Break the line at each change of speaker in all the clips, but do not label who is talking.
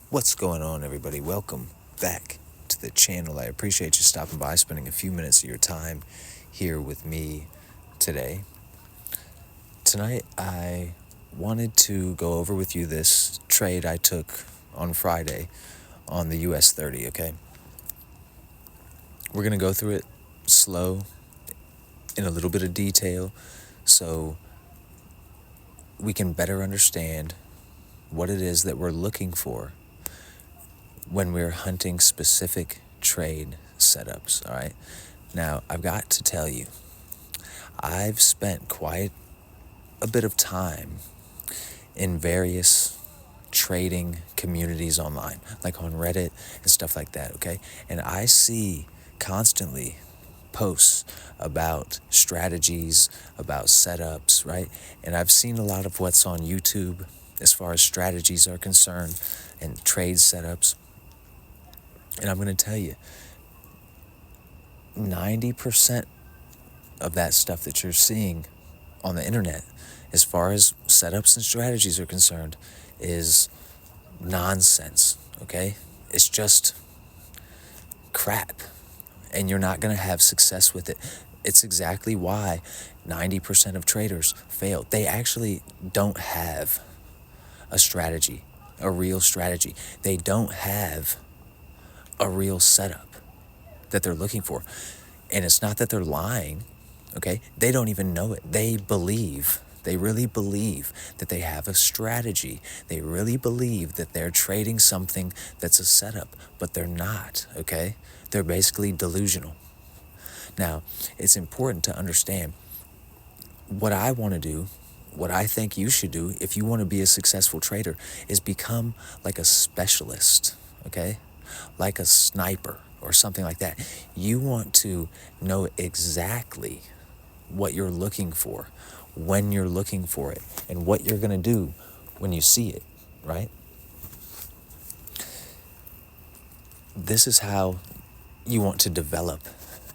What's going on, everybody? Welcome back to the channel. I appreciate you stopping by, spending a few minutes of your time here with me today. Tonight, I wanted to go over with you this trade I took on Friday on the US 30, okay? We're going to go through it slow, in a little bit of detail, so we can better understand what it is that we're looking for when we're hunting specific trade setups, all right? Now, I've got to tell you, I've spent quite a bit of time in various trading communities online, like on Reddit and stuff like that, okay? And I see constantly posts about strategies, about setups, right? And I've seen a lot of what's on YouTube as far as strategies are concerned and trade setups. And I'm going to tell you, 90% of that stuff that you're seeing on the internet, as far as setups and strategies are concerned, is nonsense, okay? It's just crap, and you're not going to have success with it. It's exactly why 90% of traders fail. They actually don't have a strategy, a real strategy. They don't have a real setup that they're looking for. And it's not that they're lying, okay? They don't even know it. They really believe that they have a strategy. They really believe that they're trading something that's a setup, but they're not, okay? They're basically delusional. Now, it's important to understand what I want to do, what I think you should do if you want to be a successful trader is become like a specialist, okay? Like a sniper or something like that. You want to know exactly what you're looking for, when you're looking for it, and what you're going to do when you see it, right? This is how you want to develop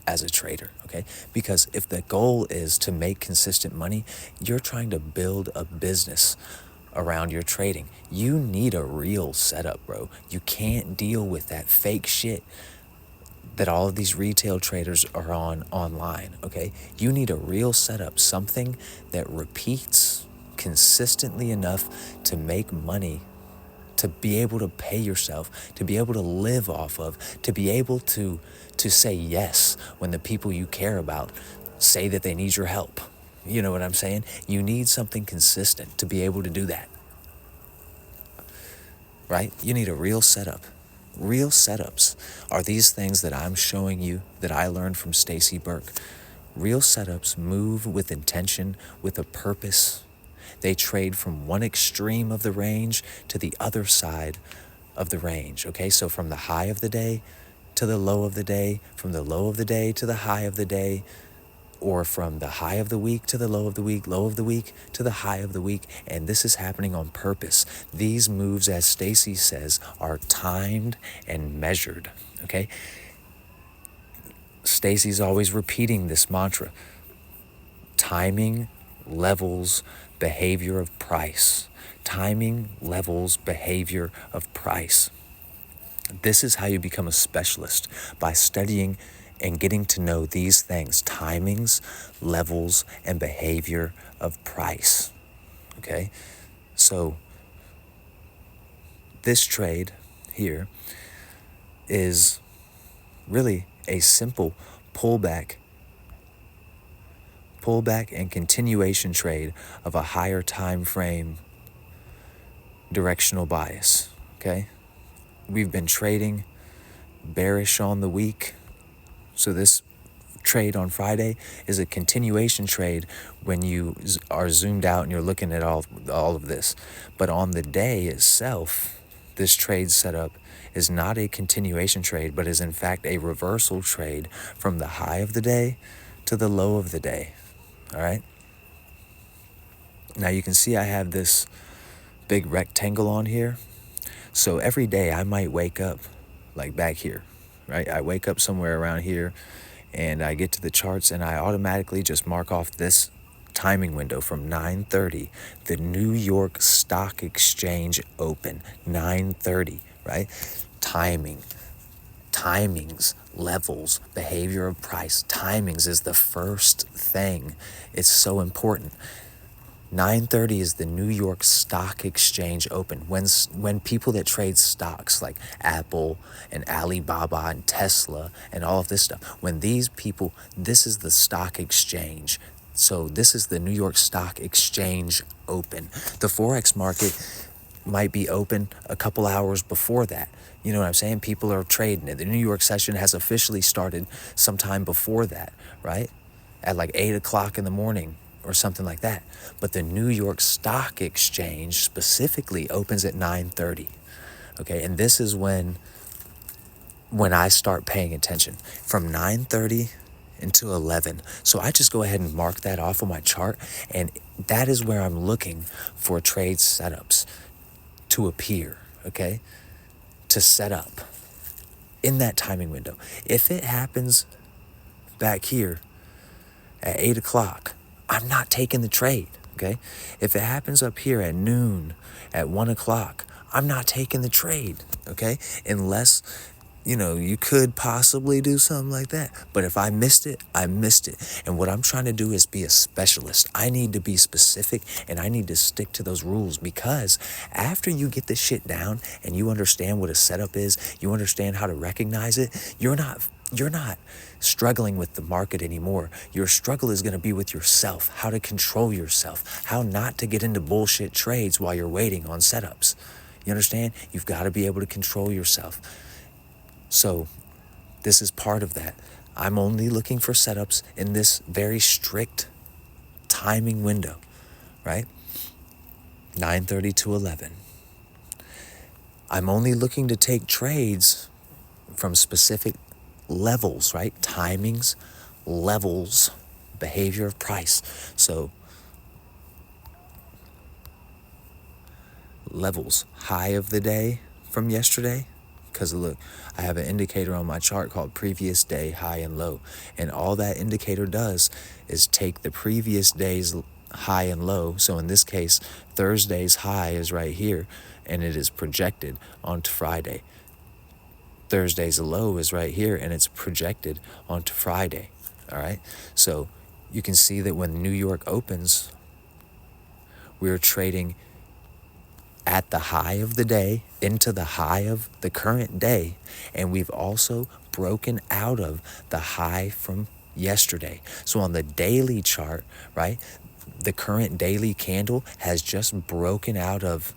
as a trader, okay? Because if the goal is to make consistent money, you're trying to build a business around your trading. You need a real setup, bro. You can't deal with that fake shit that all of these retail traders are on online, okay? You need a real setup, something that repeats consistently enough to make money, to be able to pay yourself, to be able to live off of, to be able to say yes when the people you care about say that they need your help. You know what I'm saying? You need something consistent to be able to do that, right? You need a real setup. Real setups are these things that I'm showing you that I learned from Stacey Burke. Real setups move with intention, with a purpose. They trade from one extreme of the range to the other side of the range, okay? So from the high of the day to the low of the day, from the low of the day to the high of the day, or from the high of the week to the low of the week, low of the week to the high of the week. And this is happening on purpose. These moves, as Stacey says, are timed and measured, okay? Stacey's always repeating this mantra. Timing levels behavior of price. Timing levels behavior of price. This is how you become a specialist, by studying and getting to know these things: timings, levels, and behavior of price, okay? So this trade here is really a simple pullback and continuation trade of a higher time frame directional bias, okay? We've been trading bearish on the week. So this trade on Friday is a continuation trade when you are zoomed out and you're looking at all of this. But on the day itself, this trade setup is not a continuation trade, but is in fact a reversal trade from the high of the day to the low of the day, all right? Now you can see I have this big rectangle on here. So every day I might wake up like back here, right? I wake up somewhere around here and I get to the charts and I automatically just mark off this timing window from 9:30, the New York Stock Exchange open, 9:30, right? Timings, levels, behavior of price. Timings is the first thing. It's so important. 9:30 is the New York Stock Exchange open. When people that trade stocks like Apple and Alibaba and Tesla and all of this stuff, when these people, this is the stock exchange. So this is the New York Stock Exchange open. The Forex market might be open a couple hours before that. You know what I'm saying? People are trading it. The New York session has officially started sometime before that, right? At like 8 o'clock in the morning or something like that. But the New York Stock Exchange specifically opens at 9:30. Okay, and this is when I start paying attention, from 9:30 until 11. So I just go ahead and mark that off on my chart, and that is where I'm looking for trade setups to appear, okay? To set up in that timing window. If it happens back here at 8 o'clock, I'm not taking the trade, okay? If it happens up here at noon, at 1 o'clock, I'm not taking the trade, okay? Unless, you could possibly do something like that. But if I missed it, I missed it. And what I'm trying to do is be a specialist. I need to be specific, and I need to stick to those rules, because after you get this shit down and you understand what a setup is, you understand how to recognize it, you're not struggling with the market anymore. Your struggle is going to be with yourself, how to control yourself, how not to get into bullshit trades while you're waiting on setups. You understand? You've got to be able to control yourself. So this is part of that. I'm only looking for setups in this very strict timing window, right? 9:30 to 11. I'm only looking to take trades from specific levels, right? Timings, levels, behavior of price. So levels, high of the day from yesterday, because look, I have an indicator on my chart called previous day, high and low. And all that indicator does is take the previous day's high and low. So in this case, Thursday's high is right here, and it is projected onto Friday. Thursday's low is right here, and it's projected onto Friday. All right. So you can see that when New York opens, we're trading at the high of the day into the high of the current day. And we've also broken out of the high from yesterday. So on the daily chart, right, the current daily candle has just broken out of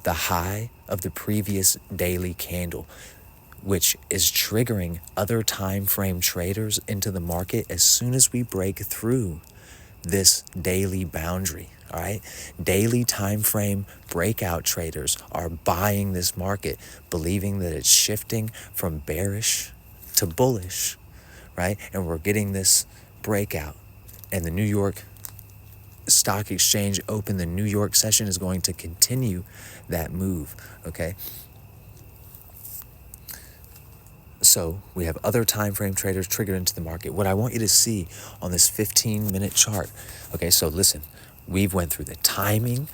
the high of the previous daily candle, which is triggering other time frame traders into the market as soon as we break through this daily boundary. All right, daily time frame breakout traders are buying this market, believing that it's shifting from bearish to bullish, right? And we're getting this breakout, and the New York Stock Exchange open, the New York session is going to continue that move, okay? So we have other time frame traders triggered into the market. What I want you to see on this 15-minute chart, okay, so listen, we've went through the timing,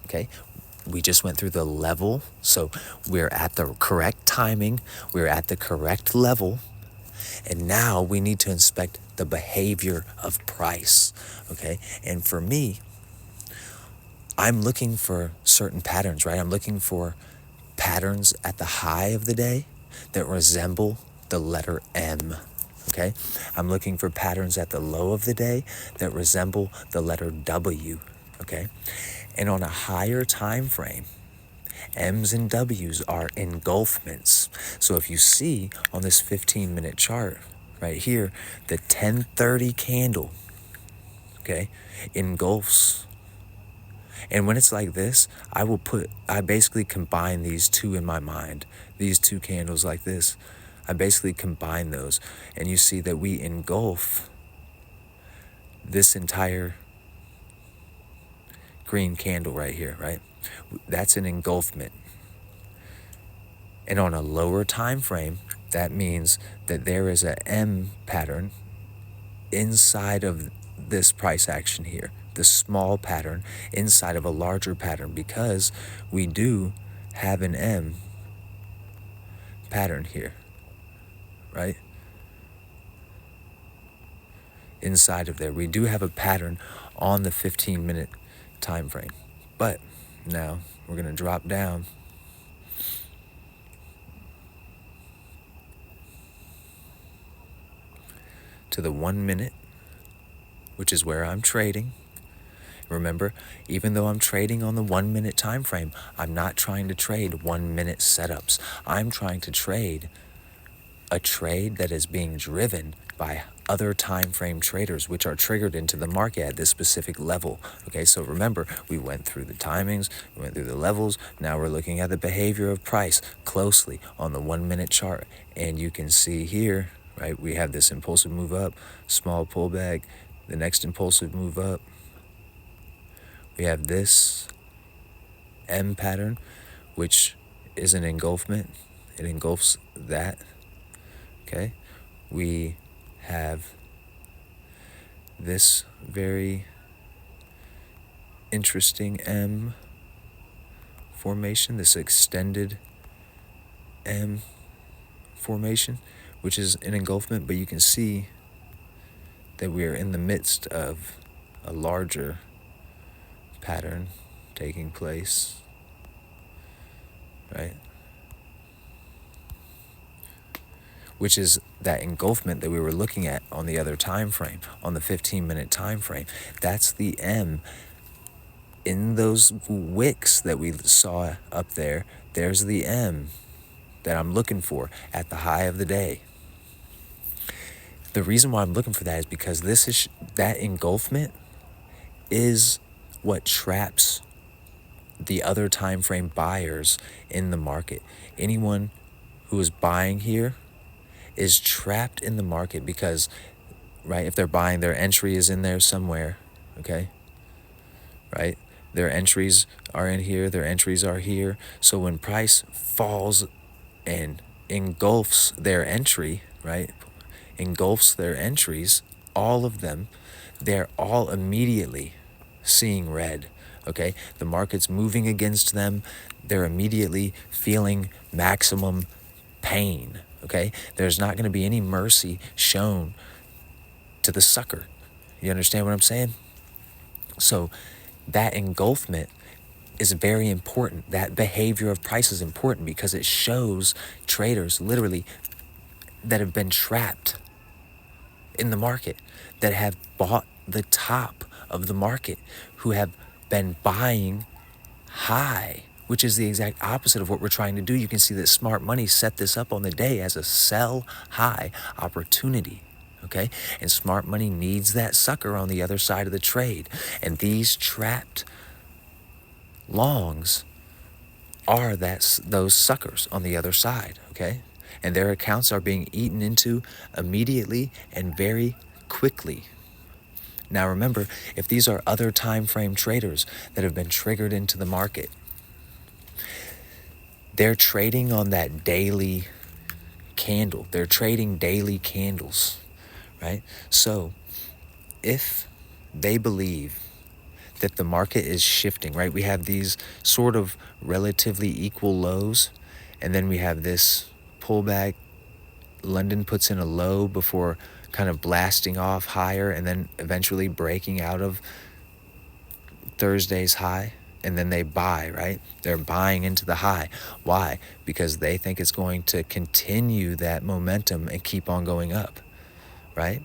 okay? We just went through the level. So we're at the correct timing, we're at the correct level, and now we need to inspect the behavior of price, okay? And for me, I'm looking for certain patterns, right? I'm looking for patterns at the high of the day that resemble the letter M, okay? I'm looking for patterns at the low of the day that resemble the letter W, okay? And on a higher time frame, M's and W's are engulfments. So if you see on this 15-minute chart right here, the 10:30 candle, okay, engulfs. And when it's like this, I basically combine these two in my mind. These two candles like this, I basically combine those. And you see that we engulf this entire green candle right here, right? That's an engulfment. And on a lower time frame, that means that there is a M pattern inside of this price action here, the small pattern inside of a larger pattern, because we do have an M pattern here, right? Inside of there, we do have a pattern on the 15-minute time frame. But now we're going to drop down to the 1 minute, which is where I'm trading. Remember, even though I'm trading on the 1 minute time frame, I'm not trying to trade 1 minute setups. I'm trying to trade a trade that is being driven by other time frame traders, which are triggered into the market at this specific level. Okay, so remember, we went through the timings, we went through the levels. Now we're looking at the behavior of price closely on the 1 minute chart. And you can see here, right, we have this impulsive move up, small pullback, the next impulsive move up. We have this M pattern, which is an engulfment. It engulfs that. Okay, we have this very interesting M formation, this extended M formation, which is an engulfment, but you can see that we are in the midst of a larger pattern taking place, right? Which is that engulfment that we were looking at on the other time frame, on the 15-minute time frame. That's the M. In those wicks that we saw up there, there's the M that I'm looking for at the high of the day. The reason why I'm looking for that is because that engulfment is what traps the other time frame buyers in the market. Anyone who is buying here is trapped in the market because, right, if they're buying, their entry is in there somewhere, okay? Right? Their entries are in here, their entries are here. So when price falls and engulfs their entry, right, engulfs their entries, all of them, they're all immediately seeing red, okay? The market's moving against them. They're immediately feeling maximum pain, okay? There's not going to be any mercy shown to the sucker. You understand what I'm saying? So that engulfment is very important. That behavior of price is important because it shows traders literally that have been trapped in the market, that have bought the top of the market, who have been buying high, which is the exact opposite of what we're trying to do. You can see that smart money set this up on the day as a sell high opportunity. Okay, and smart money needs that sucker on the other side of the trade. And these trapped longs are those suckers on the other side, okay? And their accounts are being eaten into immediately and very quickly. Now remember, if these are other time frame traders that have been triggered into the market, they're trading on that daily candle. They're trading daily candles, right? So if they believe that the market is shifting, right? We have these sort of relatively equal lows, and then we have this pullback. London puts in a low before kind of blasting off higher and then eventually breaking out of Thursday's high, and then they buy, right? They're buying into the high. Why? Because they think it's going to continue that momentum and keep on going up, right?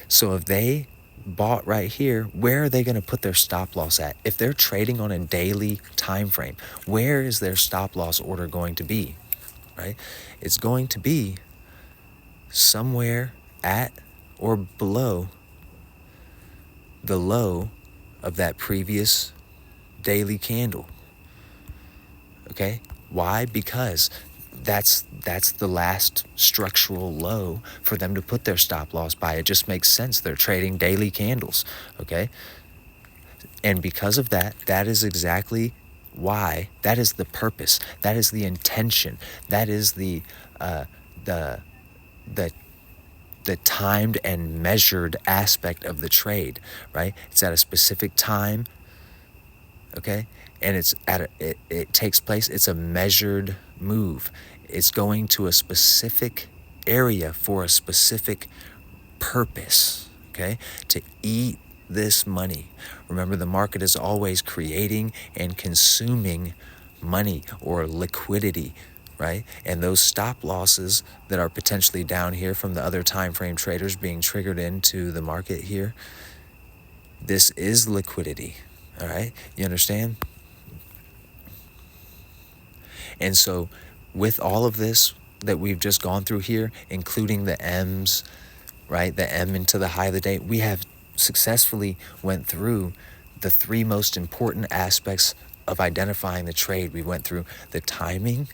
So if they bought right here, where are they going to put their stop loss at? If they're trading on a daily time frame, where is their stop loss order going to be, right? It's going to be somewhere at or below the low of that previous daily candle. Okay? Why? Because that's the last structural low for them to put their stop loss by. It just makes sense. They're trading daily candles, okay? And because of that, that is exactly why, that is the purpose, that is the intention, that is the the timed and measured aspect of the trade, right? It's at a specific time, okay? And it takes place, it's a measured move. It's going to a specific area for a specific purpose, okay? To eat this money. Remember, the market is always creating and consuming money or liquidity, right? And those stop losses that are potentially down here from the other time frame traders being triggered into the market here, this is liquidity, all right? You understand? And so with all of this that we've just gone through here, including the M's, right? The M into the high of the day, we have successfully went through the three most important aspects of identifying the trade. We went through the timing,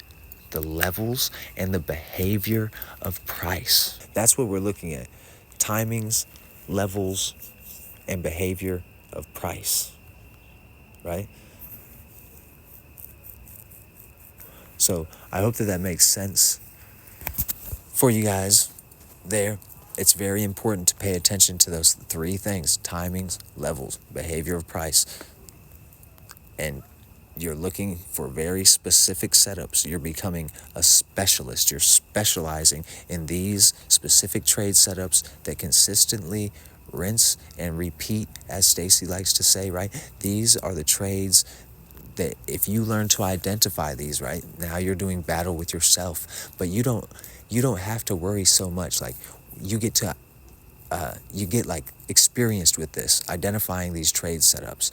the levels, and the behavior of price. That's what we're looking at. Timings, levels, and behavior of price, right? So I hope that that makes sense for you guys there. It's very important to pay attention to those three things: timings, levels, behavior of price. And you're looking for very specific setups. You're becoming a specialist. You're specializing in these specific trade setups that consistently rinse and repeat, as Stacey likes to say, right? These are the trades that if you learn to identify these, right, now you're doing battle with yourself. But you don't have to worry so much. Like, you get like experienced with this, identifying these trade setups.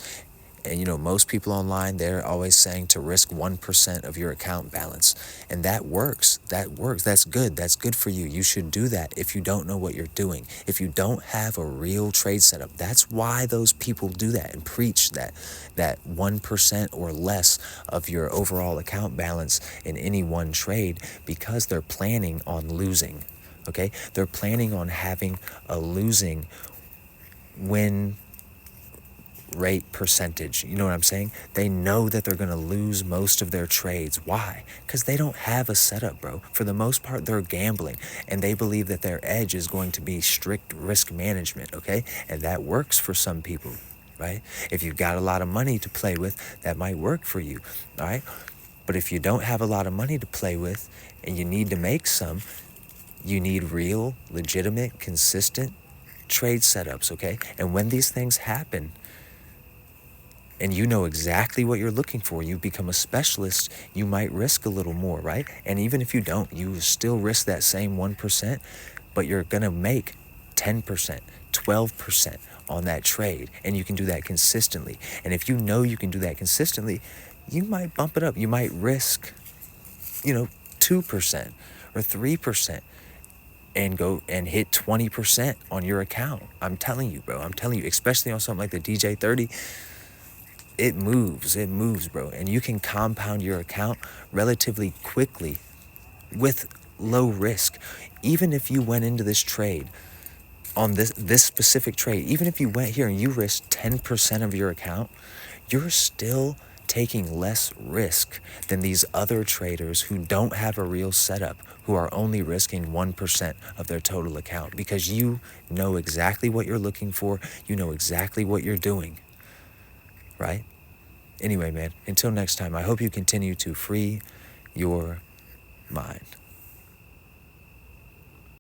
And most people online, they're always saying to risk 1% of your account balance. And that works. That's good. That's good for you. You should do that if you don't know what you're doing. If you don't have a real trade setup, that's why those people do that and preach that 1% or less of your overall account balance in any one trade, because they're planning on losing. Okay? They're planning on having a losing win rate percentage. You know what I'm saying? They know that they're going to lose most of their trades. Why? Because they don't have a setup, bro. For the most part, they're gambling, and they believe that their edge is going to be strict risk management, okay? And that works for some people, right? If you've got a lot of money to play with, that might work for you, all right? But if you don't have a lot of money to play with and you need to make some, you need real, legitimate, consistent trade setups, okay? And when these things happen, and you know exactly what you're looking for, you become a specialist, you might risk a little more, right? And even if you don't, you still risk that same 1%, but you're going to make 10%, 12% on that trade, and you can do that consistently. And if you know you can do that consistently, you might bump it up. You might risk, 2% or 3%. And go and hit 20% on your account. I'm telling you, bro. I'm telling you, especially on something like the DJ30, it moves, bro. And you can compound your account relatively quickly with low risk. Even if you went into this trade on this specific trade, even if you went here and you risked 10% of your account, you're still taking less risk than these other traders who don't have a real setup, who are only risking 1% of their total account, because you know exactly what you're looking for. You know exactly what you're doing, right? Anyway, man, until next time, I hope you continue to free your mind.